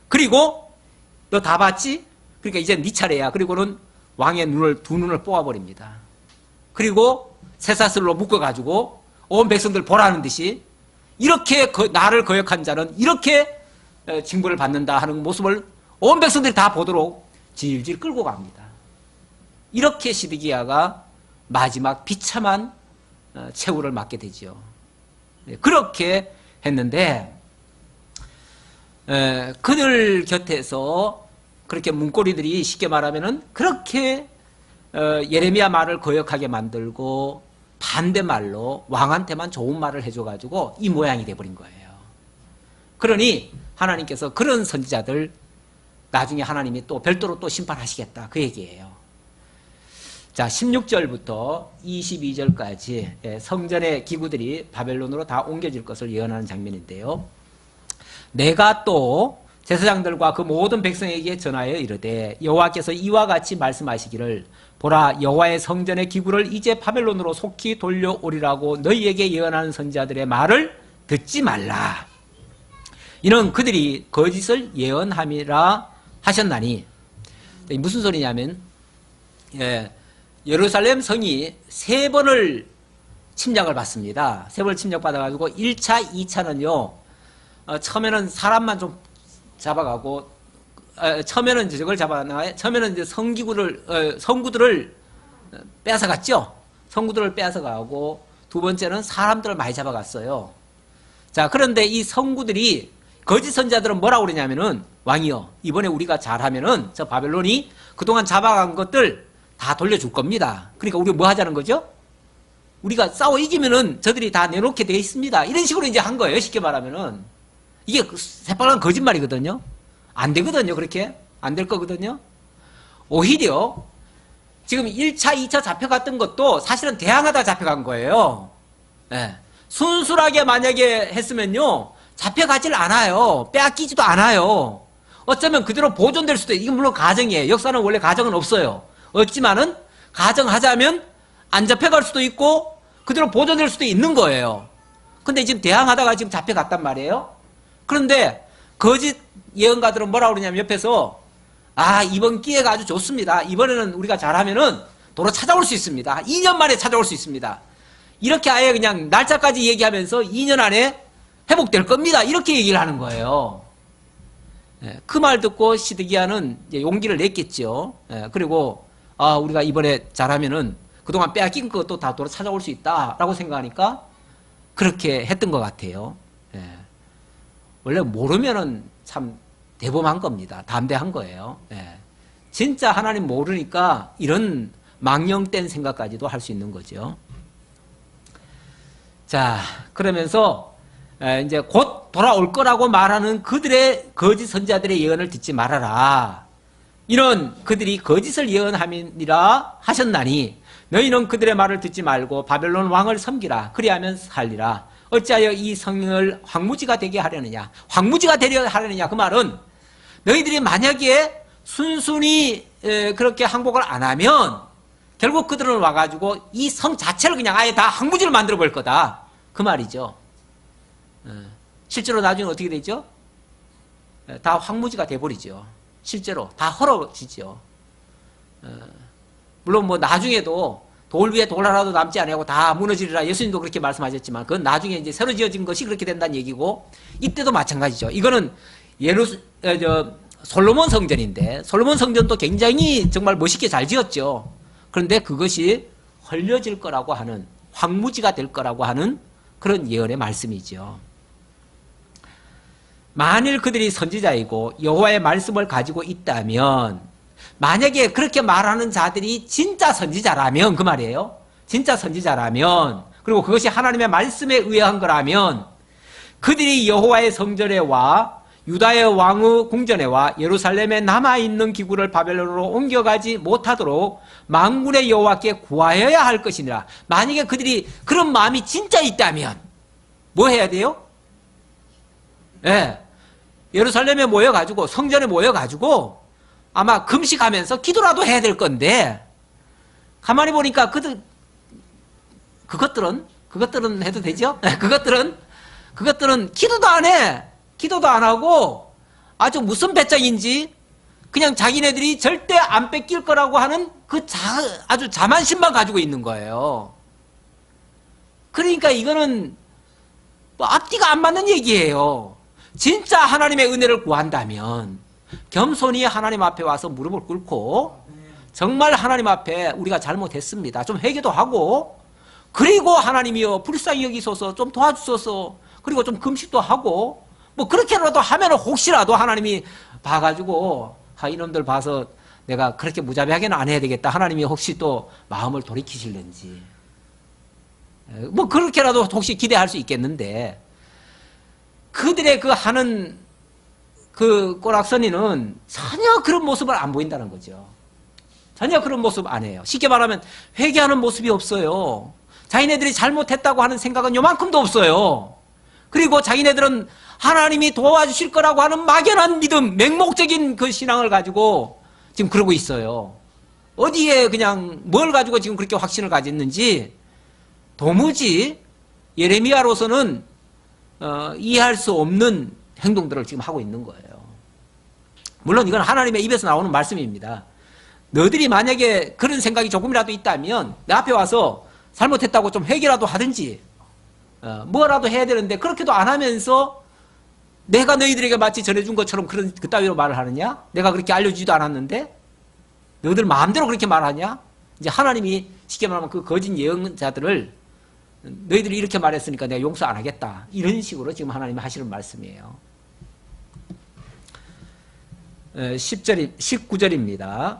그리고 너 다 봤지? 그러니까 이제 네 차례야. 그리고는 왕의 두 눈을 뽑아버립니다. 그리고 쇠사슬로 묶어가지고 온 백성들 보라는 듯이 이렇게 나를 거역한 자는 이렇게 징벌을 받는다 하는 모습을 온 백성들이 다 보도록 질질 끌고 갑니다. 이렇게 시드기야가 마지막 비참한 최후를 맞게 되죠. 그렇게 했는데 그들 곁에서 그렇게 문고리들이 쉽게 말하면은 그렇게 예레미야 말을 거역하게 만들고 반대말로 왕한테만 좋은 말을 해줘가지고 이 모양이 돼버린 거예요. 그러니 하나님께서 그런 선지자들 나중에 하나님이 또 별도로 또 심판하시겠다 그 얘기예요. 자, 16절부터 22절까지 성전의 기구들이 바벨론으로 다 옮겨질 것을 예언하는 장면인데요. 내가 또 제사장들과 그 모든 백성에게 전하여 이르되 여호와께서 이와 같이 말씀하시기를 보라 여호와의 성전의 기구를 이제 바벨론으로 속히 돌려오리라고 너희에게 예언하는 선지자들의 말을 듣지 말라. 이는 그들이 거짓을 예언함이라 하셨나니 무슨 소리냐면 예루살렘 성이 3번을 침략을 받습니다. 3번을 침략받아가지고 1차, 2차는요 처음에는 사람만 좀 잡아가고 처음에는 저걸 잡아나가요. 처음에는 이제 성구들을 뺏어갔죠. 성구들을 뺏어가고 두 번째는 사람들을 많이 잡아갔어요. 자, 그런데 이 성구들이 거짓 선자들은 뭐라고 그러냐면은 왕이요 이번에 우리가 잘하면은 저 바벨론이 그동안 잡아간 것들 다 돌려줄 겁니다. 그러니까 우리가 뭐 하자는 거죠? 우리가 싸워 이기면은 저들이 다 내놓게 돼 있습니다. 이런 식으로 이제 한 거예요. 쉽게 말하면은. 이게 새빨간 거짓말이거든요. 안 되거든요. 그렇게. 안 될 거거든요. 오히려 지금 1차, 2차 잡혀갔던 것도 사실은 대항하다 잡혀간 거예요. 네. 순수하게 만약에 했으면요. 잡혀가질 않아요. 빼앗기지도 않아요. 어쩌면 그대로 보존될 수도 있어요. 이건 물론 가정이에요. 역사는 원래 가정은 없어요. 없지만은 가정하자면 안 잡혀갈 수도 있고 그대로 보존될 수도 있는 거예요. 근데 지금 대항하다가 지금 잡혀갔단 말이에요. 그런데 거짓 예언가들은 뭐라고 그러냐면 옆에서 이번 기회가 아주 좋습니다. 이번에는 우리가 잘하면은 도로 찾아올 수 있습니다. 2년 만에 찾아올 수 있습니다. 이렇게 아예 그냥 날짜까지 얘기하면서 2년 안에 회복될 겁니다. 이렇게 얘기를 하는 거예요. 그 말 듣고 시드기야는 용기를 냈겠죠. 그리고 우리가 이번에 잘하면은 그동안 빼앗긴 것도 다 돌아 찾아올 수 있다라고 생각하니까 그렇게 했던 것 같아요. 원래 모르면은 참 대범한 겁니다. 담대한 거예요. 진짜 하나님 모르니까 이런 망령된 생각까지도 할 수 있는 거죠. 자, 그러면서 이제 곧 돌아올 거라고 말하는 그들의 거짓 선지자들의 예언을 듣지 말아라. 이런 그들이 거짓을 예언함이니라 하셨나니 너희는 그들의 말을 듣지 말고 바벨론 왕을 섬기라. 그리하면 살리라. 어찌하여 이 성을 황무지가 되게 하려느냐. 황무지가 되려 하려느냐. 그 말은 너희들이 만약에 순순히 그렇게 항복을 안 하면 결국 그들은 와가지고 이 성 자체를 그냥 아예 다 황무지를 만들어 볼 거다. 그 말이죠. 실제로 나중에 어떻게 되죠? 다 황무지가 돼버리죠. 실제로 다 헐어지죠. 물론 뭐 나중에도 돌 위에 돌 하나도 남지 아니하고 다 무너지리라 예수님도 그렇게 말씀하셨지만 그건 나중에 이제 새로 지어진 것이 그렇게 된다는 얘기고 이때도 마찬가지죠. 이거는 솔로몬 성전인데 솔로몬 성전도 굉장히 정말 멋있게 잘 지었죠. 그런데 그것이 헐려질 거라고 하는 황무지가 될 거라고 하는 그런 예언의 말씀이죠. 만일 그들이 선지자이고 여호와의 말씀을 가지고 있다면 만약에 그렇게 말하는 자들이 진짜 선지자라면 그 말이에요. 진짜 선지자라면 그리고 그것이 하나님의 말씀에 의한 거라면 그들이 여호와의 성전에 와 유다의 왕의 궁전에 와 예루살렘에 남아있는 기구를 바벨론으로 옮겨가지 못하도록 만군의 여호와께 구하여야 할 것이니라. 만약에 그들이 그런 마음이 진짜 있다면 뭐 해야 돼요? 예루살렘에 모여가지고 성전에 모여가지고 아마 금식하면서 기도라도 해야 될 건데 가만히 보니까 그것들은 해도 되죠? 그것들은 기도도 안 해. 기도도 안 하고 아주 무슨 배짱인지 그냥 자기네들이 절대 안 뺏길 거라고 하는 아주 자만심만 가지고 있는 거예요. 그러니까 이거는 뭐 앞뒤가 안 맞는 얘기예요. 진짜 하나님의 은혜를 구한다면 겸손히 하나님 앞에 와서 무릎을 꿇고 정말 하나님 앞에 우리가 잘못했습니다. 좀 회개도 하고 그리고 하나님이여 불쌍히 여기소서 좀 도와주소서 그리고 좀 금식도 하고 뭐 그렇게라도 하면 혹시라도 하나님이 봐가지고 이놈들 봐서 내가 그렇게 무자비하게는 안 해야 되겠다. 하나님이 혹시 또 마음을 돌이키실는지 뭐 그렇게라도 혹시 기대할 수 있겠는데 그들의 하는 꼬락서니는 전혀 그런 모습을 안 보인다는 거죠. 전혀 그런 모습 안 해요. 쉽게 말하면 회개하는 모습이 없어요. 자기네들이 잘못했다고 하는 생각은 요만큼도 없어요. 그리고 자기네들은 하나님이 도와주실 거라고 하는 막연한 믿음, 맹목적인 그 신앙을 가지고 지금 그러고 있어요. 어디에 그냥 뭘 가지고 지금 그렇게 확신을 가졌는지 도무지 예레미야로서는 이해할 수 없는 행동들을 지금 하고 있는 거예요. 물론 이건 하나님의 입에서 나오는 말씀입니다. 너희들이 만약에 그런 생각이 조금이라도 있다면 내 앞에 와서 잘못했다고 좀 회개라도 하든지 뭐라도 해야 되는데 그렇게도 안 하면서 내가 너희들에게 마치 전해준 것처럼 그따위로 말을 하느냐? 내가 그렇게 알려주지도 않았는데 너희들 마음대로 그렇게 말하냐? 이제 하나님이 쉽게 말하면 그 거짓 예언자들을 너희들이 이렇게 말했으니까 내가 용서 안 하겠다. 이런 식으로 지금 하나님이 하시는 말씀이에요. 19절입니다.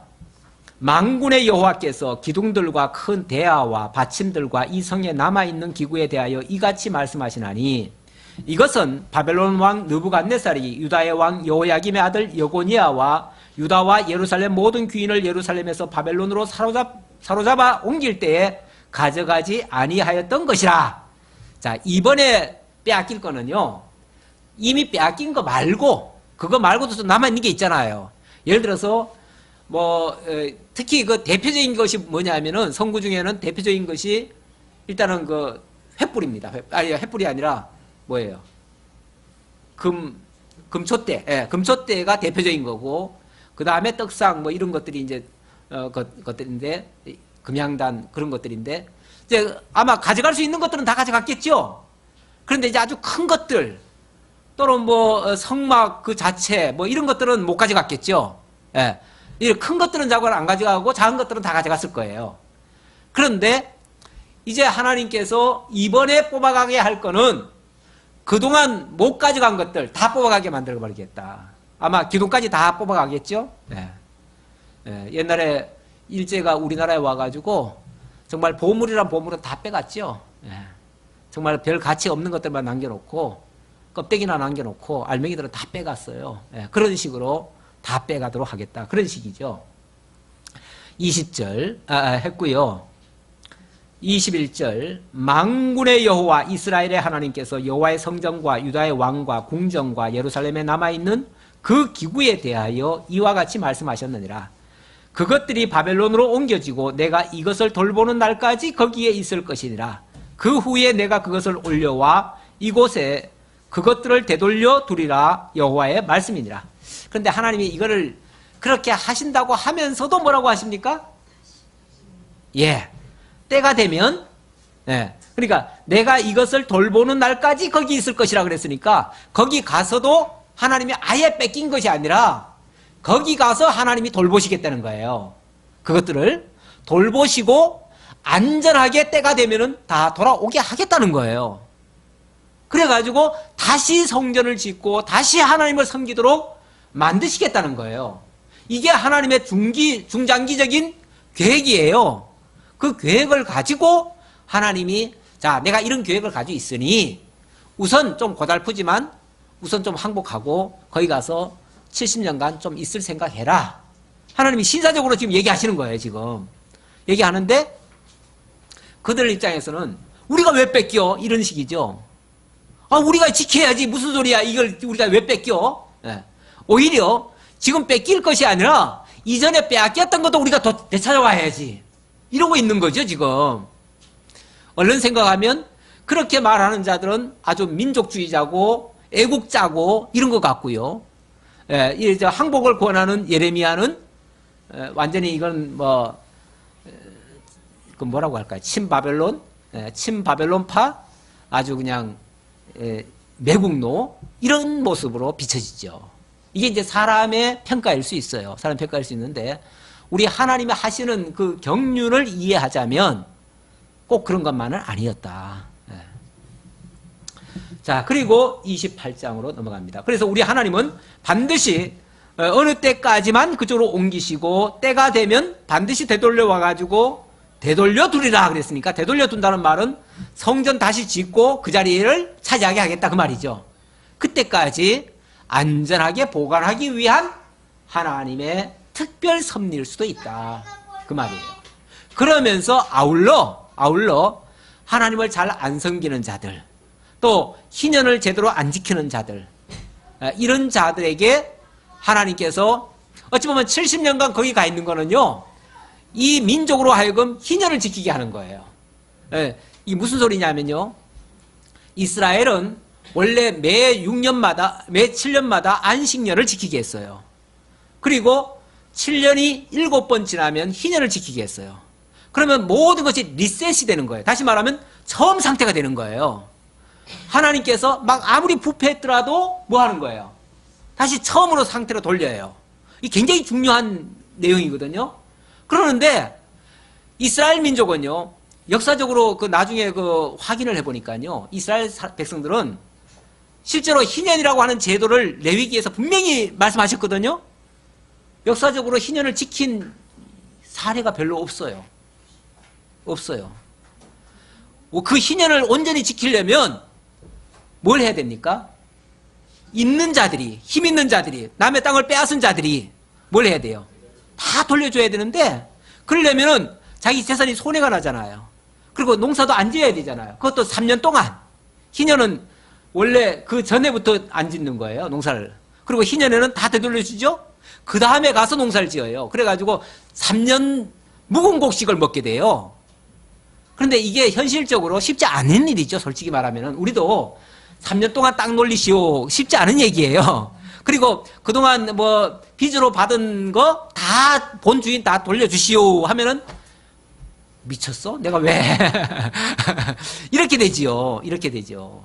만군의 여호와께서 기둥들과 큰 대야와 받침들과 이 성에 남아있는 기구에 대하여 이같이 말씀하시나니 이것은 바벨론 왕 느부갓네살이 유다의 왕 여호야김의 아들 여고니아와 유다와 예루살렘 모든 귀인을 예루살렘에서 바벨론으로 사로잡아 옮길 때에 가져가지 아니하였던 것이라. 자, 이번에 빼앗길 거는요, 이미 빼앗긴 거 말고, 그거 말고도 또 남아있는 게 있잖아요. 예를 들어서 특히 그 대표적인 것이 뭐냐면은, 성구 중에는 대표적인 것이 일단은 그 횃불입니다. 횃불이 아니라 뭐예요? 금촛대. 예, 금촛대가 대표적인 거고, 그 다음에 떡상 뭐 이런 것들이 이제 것들인데, 금향단 그런 것들인데, 이제 아마 가져갈 수 있는 것들은 다 가져갔겠죠. 그런데 이제 아주 큰 것들 또는 뭐 성막 그 자체 뭐 이런 것들은 못 가져갔겠죠. 예. 이 큰 것들은 자고는 안 가져가고 작은 것들은 다 가져갔을 거예요. 그런데 이제 하나님께서 이번에 뽑아가게 할 거는 그동안 못 가져간 것들 다 뽑아가게 만들어 버리겠다. 아마 기둥까지 다 뽑아가겠죠. 예. 예. 옛날에 일제가 우리나라에 와가지고 정말 보물이란 보물은 다 빼갔죠. 예. 정말 별 가치 없는 것들만 남겨놓고 껍데기나 남겨놓고 알맹이들은 다 빼갔어요. 예. 그런 식으로 다 빼가도록 하겠다. 그런 식이죠. 20절 했고요. 21절 만군의 여호와 이스라엘의 하나님께서 여호와의 성전과 유다의 왕과 궁정과 예루살렘에 남아있는 그 기구에 대하여 이와 같이 말씀하셨느니라. 그것들이 바벨론으로 옮겨지고 내가 이것을 돌보는 날까지 거기에 있을 것이니라. 그 후에 내가 그것을 올려와 이곳에 그것들을 되돌려 두리라. 여호와의 말씀이니라. 그런데 하나님이 이거를 그렇게 하신다고 하면서도 뭐라고 하십니까? 예, 때가 되면, 예, 그러니까 내가 이것을 돌보는 날까지 거기 있을 것이라 그랬으니까 거기 가서도 하나님이 아예 뺏긴 것이 아니라 거기 가서 하나님이 돌보시겠다는 거예요. 그것들을 돌보시고 안전하게 때가 되면은 다 돌아오게 하겠다는 거예요. 그래가지고 다시 성전을 짓고 다시 하나님을 섬기도록 만드시겠다는 거예요. 이게 하나님의 중장기적인 계획이에요. 그 계획을 가지고 하나님이 자, 내가 이런 계획을 가지고 있으니 우선 좀 고달프지만 우선 좀 항복하고 거기 가서 70년간 좀 있을 생각해라. 하나님이 신사적으로 지금 얘기하시는 거예요. 지금 얘기하는데 그들 입장에서는 우리가 왜 뺏겨? 이런 식이죠. 아, 우리가 지켜야지. 무슨 소리야? 이걸 우리가 왜 뺏겨? 네. 오히려 지금 뺏길 것이 아니라 이전에 빼앗겼던 것도 우리가 더 되찾아와야지. 이러고 있는 거죠. 지금 얼른 생각하면 그렇게 말하는 자들은 아주 민족주의자고 애국자고 이런 것 같고요. 예, 이제 항복을 권하는 예레미야는 완전히 이건 그 뭐라고 할까요? 친바벨론, 친바벨론파, 아주 그냥 매국노 이런 모습으로 비춰지죠. 이게 이제 사람의 평가일 수 있어요. 사람 평가일 수 있는데 우리 하나님이 하시는 그 경륜을 이해하자면 꼭 그런 것만은 아니었다. 자, 그리고 28장으로 넘어갑니다. 그래서 우리 하나님은 반드시 어느 때까지만 그쪽으로 옮기시고 때가 되면 반드시 되돌려 와가지고 되돌려 두리라 그랬으니까 되돌려 둔다는 말은 성전 다시 짓고 그 자리를 차지하게 하겠다 그 말이죠. 그때까지 안전하게 보관하기 위한 하나님의 특별 섭리일 수도 있다 그 말이에요. 그러면서 아울러 하나님을 잘 안 섬기는 자들 또 희년을 제대로 안 지키는 자들 이런 자들에게 하나님께서 어찌 보면 70년간 거기 가 있는 거는요 이 민족으로 하여금 희년을 지키게 하는 거예요. 이게 무슨 소리냐면요 이스라엘은 원래 매 6년마다 매 7년마다 안식년을 지키게 했어요. 그리고 7년이 7번 지나면 희년을 지키게 했어요. 그러면 모든 것이 리셋이 되는 거예요. 다시 말하면 처음 상태가 되는 거예요. 하나님께서 막 아무리 부패했더라도 뭐 하는 거예요? 다시 처음으로 상태로 돌려요. 이게 굉장히 중요한 내용이거든요. 그러는데 이스라엘 민족은요, 역사적으로 그 나중에 그 확인을 해보니까요, 이스라엘 백성들은 실제로 희년이라고 하는 제도를 레위기에서 분명히 말씀하셨거든요. 역사적으로 희년을 지킨 사례가 별로 없어요. 없어요. 그 희년을 온전히 지키려면 뭘 해야 됩니까? 있는 자들이, 힘 있는 자들이, 남의 땅을 빼앗은 자들이 뭘 해야 돼요? 다 돌려줘야 되는데, 그러려면은 자기 재산이 손해가 나잖아요. 그리고 농사도 안 지어야 되잖아요. 그것도 3년 동안. 희년은 원래 그 전에부터 안 짓는 거예요, 농사를. 그리고 희년에는 다 되돌려주죠? 그 다음에 가서 농사를 지어요. 그래가지고 3년 묵은 곡식을 먹게 돼요. 그런데 이게 현실적으로 쉽지 않은 일이죠, 솔직히 말하면은. 우리도 3년 동안 땅 놀리시오. 쉽지 않은 얘기예요. 그리고 그동안 뭐 빚으로 받은 거 다 본 주인 다 돌려주시오 하면은 미쳤어? 내가 왜? 이렇게 되지요. 이렇게 되죠.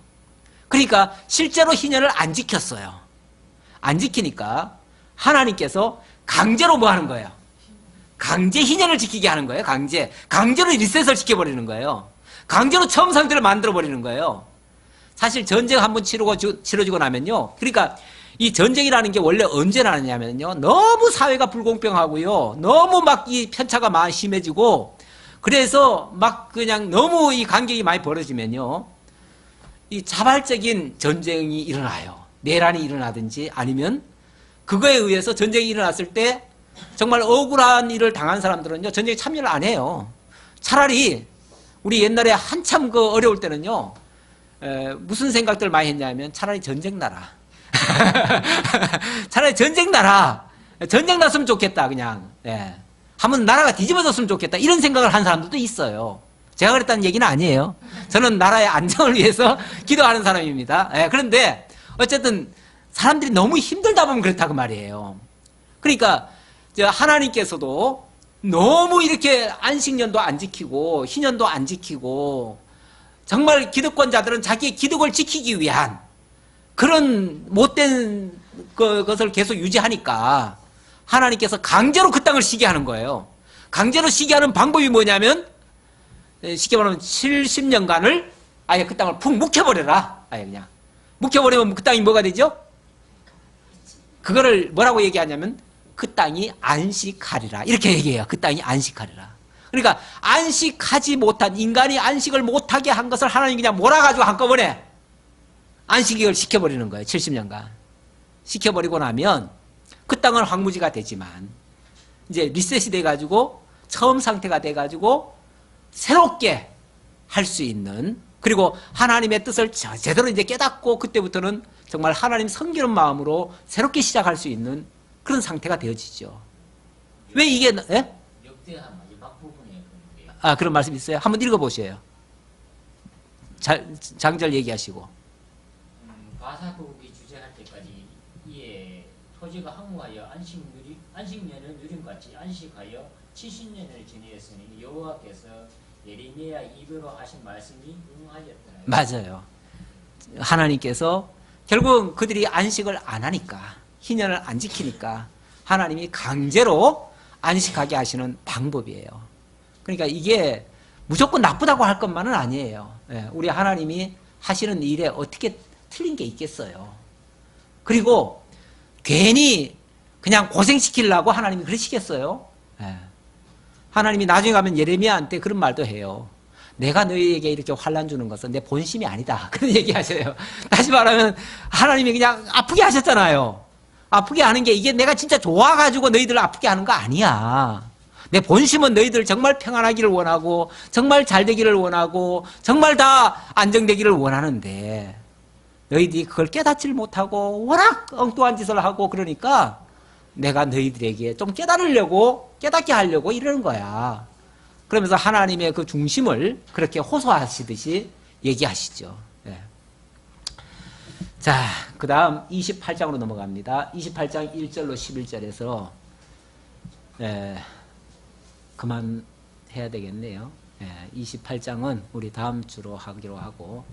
그러니까 실제로 희년을 안 지켰어요. 안 지키니까 하나님께서 강제로 뭐 하는 거예요? 강제 희년을 지키게 하는 거예요. 강제로 리셋을 시켜버리는 거예요. 강제로 처음 상태를 만들어버리는 거예요. 사실 전쟁 한번 치러지고 나면요. 그러니까 이 전쟁이라는 게 원래 언제 나느냐면요. 너무 사회가 불공평하고요. 너무 막 이 편차가 많이 심해지고 그래서 막 그냥 너무 이 간격이 많이 벌어지면요. 이 자발적인 전쟁이 일어나요. 내란이 일어나든지 아니면 그거에 의해서 전쟁이 일어났을 때 정말 억울한 일을 당한 사람들은요. 전쟁에 참여를 안 해요. 차라리 우리 옛날에 한참 그 어려울 때는요. 무슨 생각들 많이 했냐면 차라리 전쟁 나라. 차라리 전쟁 나라. 전쟁 났으면 좋겠다 그냥. 예. 한번 나라가 뒤집어졌으면 좋겠다. 이런 생각을 한 사람들도 있어요. 제가 그랬다는 얘기는 아니에요. 저는 나라의 안정을 위해서 기도하는 사람입니다. 예. 그런데 어쨌든 사람들이 너무 힘들다 보면 그렇다고 말이에요. 그러니까 하나님께서도 너무 이렇게 안식년도 안 지키고 희년도 안 지키고 정말 기득권자들은 자기의 기득을 지키기 위한 그런 못된 것을 계속 유지하니까 하나님께서 강제로 그 땅을 쉬게 하는 거예요. 강제로 쉬게 하는 방법이 뭐냐면 쉽게 말하면 70년간을 아예 그 땅을 푹 묵혀버려라. 아예 그냥 묵혀버리면 그 땅이 뭐가 되죠? 그거를 뭐라고 얘기하냐면 그 땅이 안식하리라 이렇게 얘기해요. 그 땅이 안식하리라. 그러니까 안식하지 못한 인간이 안식을 못하게 한 것을 하나님이 그냥 몰아가지고 한꺼번에 안식을 시켜버리는 거예요. 70년간 시켜버리고 나면 그 땅은 황무지가 되지만 이제 리셋이 돼가지고 처음 상태가 돼가지고 새롭게 할 수 있는 그리고 하나님의 뜻을 제대로 이제 깨닫고 그때부터는 정말 하나님 섬기는 마음으로 새롭게 시작할 수 있는 그런 상태가 되어지죠. 왜 이게 예? 역대하 마지막 부분에 그런 말씀 있어요? 한번 읽어보세요. 장절 얘기하시고. 바사국이 주재할 때까지 이에 토지가 항우하여 안식년을 누린 같이 안식하여 70년을 지내었으니 여호와께서 예레미야 입으로 하신 말씀이 응하였더라. 맞아요. 하나님께서 결국 그들이 안식을 안 하니까 희년을 안 지키니까 하나님이 강제로 안식하게 하시는 방법이에요. 그러니까 이게 무조건 나쁘다고 할 것만은 아니에요. 우리 하나님이 하시는 일에 어떻게 틀린 게 있겠어요. 그리고 괜히 그냥 고생시키려고 하나님이 그러시겠어요? 하나님이 나중에 가면 예레미야한테 그런 말도 해요. 내가 너희에게 이렇게 환난 주는 것은 내 본심이 아니다. 그런 얘기 하셔요. 다시 말하면 하나님이 그냥 아프게 하셨잖아요. 아프게 하는 게 이게 내가 진짜 좋아가지고 너희들을 아프게 하는 거 아니야. 내 본심은 너희들 정말 평안하기를 원하고 정말 잘 되기를 원하고 정말 다 안정되기를 원하는데 너희들이 그걸 깨닫지를 못하고 워낙 엉뚱한 짓을 하고 그러니까 내가 너희들에게 좀 깨닫게 하려고 이러는 거야. 그러면서 하나님의 그 중심을 그렇게 호소하시듯이 얘기하시죠. 네. 자, 그 다음 28장으로 넘어갑니다. 28장 1절로 11절에서 그만해야 되겠네요. 28장은 우리 다음 주로 하기로 하고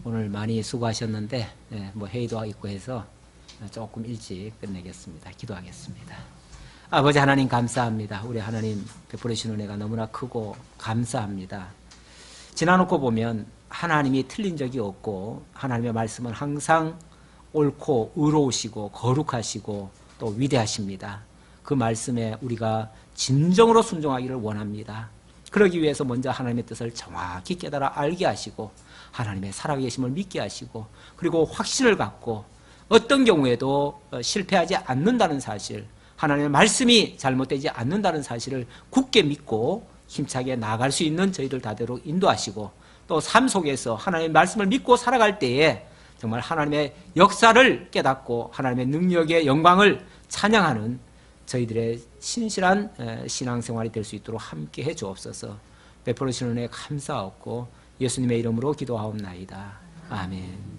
오늘 많이 수고하셨는데 뭐 회의도 있고 해서 조금 일찍 끝내겠습니다. 기도하겠습니다. 아버지 하나님 감사합니다. 우리 하나님 베풀어 주신 은혜가 너무나 크고 감사합니다. 지나놓고 보면 하나님이 틀린 적이 없고 하나님의 말씀은 항상 옳고 의로우시고 거룩하시고 또 위대하십니다. 그 말씀에 우리가 진정으로 순종하기를 원합니다. 그러기 위해서 먼저 하나님의 뜻을 정확히 깨달아 알게 하시고 하나님의 살아계심을 믿게 하시고 그리고 확신을 갖고 어떤 경우에도 실패하지 않는다는 사실, 하나님의 말씀이 잘못되지 않는다는 사실을 굳게 믿고 힘차게 나아갈 수 있는 저희들 다되도록 인도하시고 또 삶 속에서 하나님의 말씀을 믿고 살아갈 때에 정말 하나님의 역사를 깨닫고 하나님의 능력의 영광을 찬양하는 저희들의 신실한 신앙생활이 될 수 있도록 함께 해 주옵소서. 베풀어 주시는 은혜에 감사하고 예수님의 이름으로 기도하옵나이다. 아멘.